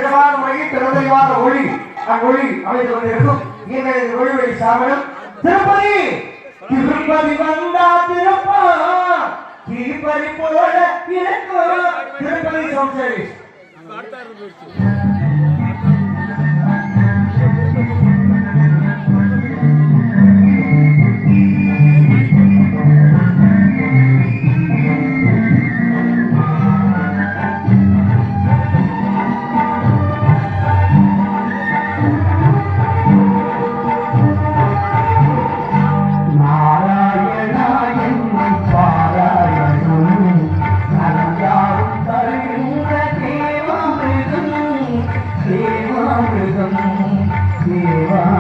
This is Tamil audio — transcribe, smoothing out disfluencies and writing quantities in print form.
திடமான முறையில் திறமையான ஒளி அவ்வொளி அமைந்து கொண்டிருக்கும் இந்த ஒளிவெளி சாமனம் திருப்பதி திருப்பதி வந்தா திருப்பா திருப்பதி போல இருக்கும் திருப்பதி சவுண்ட் சர்வீஸ் தேவா